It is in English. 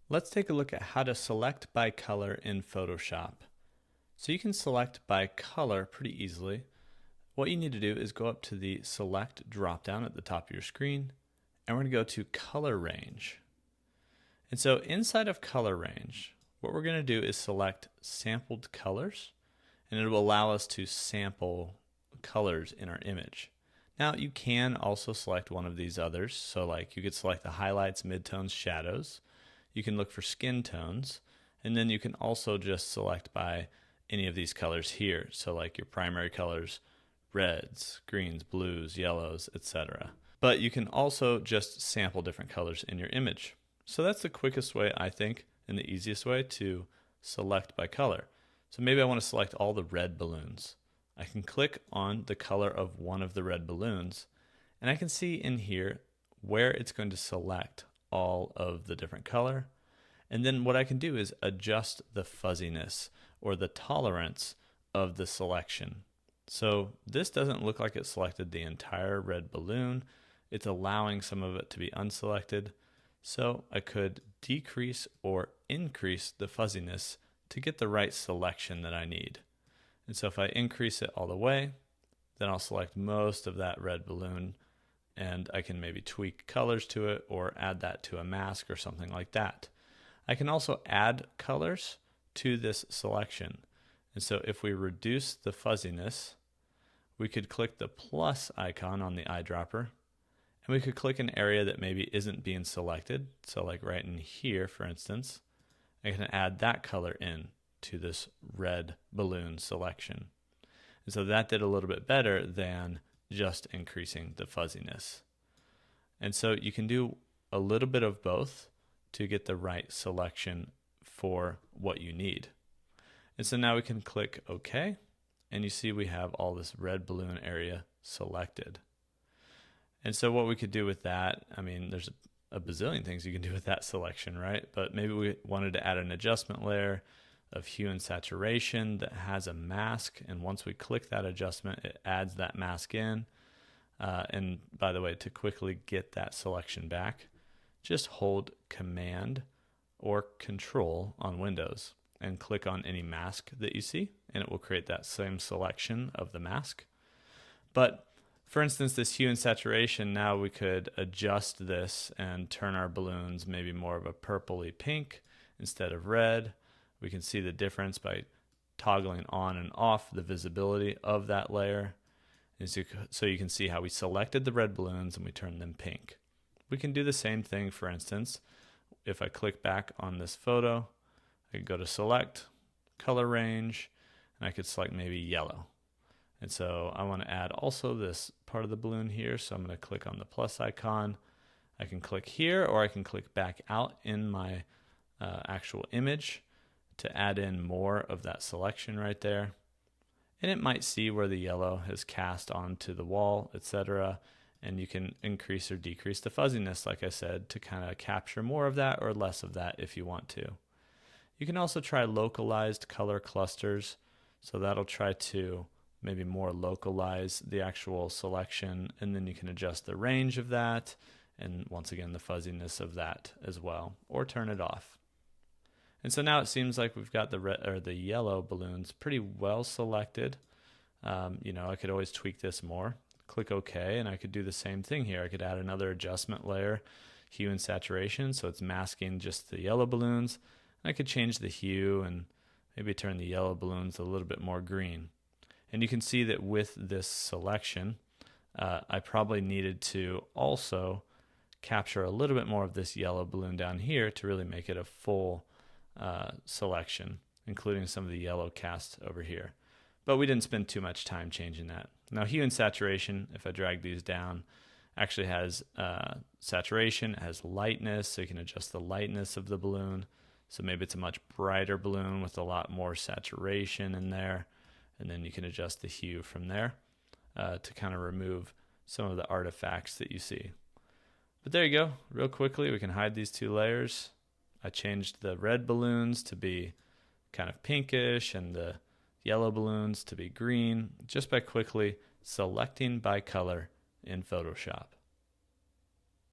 Let's take a look at how to select by color in Photoshop. So you can select by color pretty easily. What you need to do is go up to the Select drop-down at the top of your screen, and we're going to go to Color Range. And so inside of Color Range, what we're going to do is select Sampled Colors, and it will allow us to sample colors in our image. Now you can also select one of these others, so like you could select the highlights, midtones, shadows. You can look for skin tones, and then you can also just select by any of these colors here. So like your primary colors, reds, greens, blues, yellows, etc. But you can also just sample different colors in your image. So that's the quickest way, I think, and the easiest way to select by color. So maybe I want to select all the red balloons. I can click on the color of one of the red balloons, and I can see in here where it's going to select all of the different color. And then what I can do is adjust the fuzziness or the tolerance of the selection. So this doesn't look like it selected the entire red balloon. It's allowing some of it to be unselected. So I could decrease or increase the fuzziness to get the right selection that I need. And so if I increase it all the way, then I'll select most of that red balloon, and I can maybe tweak colors to it or add that to a mask or something like that. I can also add colors to this selection. And so if we reduce the fuzziness, we could click the plus icon on the eyedropper, and we could click an area that maybe isn't being selected. So like right in here, for instance, I can add that color in to this red balloon selection. And so that did a little bit better than just increasing the fuzziness. And so you can do a little bit of both to get the right selection for what you need. And so now we can click OK, and you see we have all this red balloon area selected. And so what we could do with that, I mean, there's a bazillion things you can do with that selection, right? But maybe we wanted to add an adjustment layer of hue and saturation that has a mask, and once we click that adjustment, it adds that mask in. And by the way, to quickly get that selection back, just hold Command or Control on Windows and click on any mask that you see, and it will create that same selection of the mask. But for instance, this hue and saturation, now we could adjust this and turn our balloons maybe more of a purpley pink instead of red. We can see the difference by toggling on and off the visibility of that layer. And so you can see how we selected the red balloons and we turned them pink. We can do the same thing, for instance, if I click back on this photo, I could go to Select, Color Range, and I could select maybe yellow. And so I want to add also this part of the balloon here, so I'm going to click on the plus icon. I can click here, or I can click back out in my actual image to add in more of that selection right there. And it might see where the yellow has cast onto the wall, etc. And you can increase or decrease the fuzziness, like I said, to kind of capture more of that or less of that if you want to. You can also try localized color clusters, so that'll try to maybe more localize the actual selection, and then you can adjust the range of that, and once again the fuzziness of that as well, or turn it off. And so now it seems like we've got the red or the yellow balloons pretty well selected. I could always tweak this more. Click OK, and I could do the same thing here. I could add another adjustment layer, hue and saturation, so it's masking just the yellow balloons. And I could change the hue and maybe turn the yellow balloons a little bit more green. And you can see that with this selection, I probably needed to also capture a little bit more of this yellow balloon down here to really make it a full selection, including some of the yellow cast over here. But we didn't spend too much time changing that. Now hue and saturation, if I drag these down, actually has saturation, it has lightness, so you can adjust the lightness of the balloon. So maybe it's a much brighter balloon with a lot more saturation in there, and then you can adjust the hue from there to kind of remove some of the artifacts that you see. But there you go. Real quickly, we can hide these two layers. I changed the red balloons to be kind of pinkish and the yellow balloons to be green just by quickly selecting by color in Photoshop.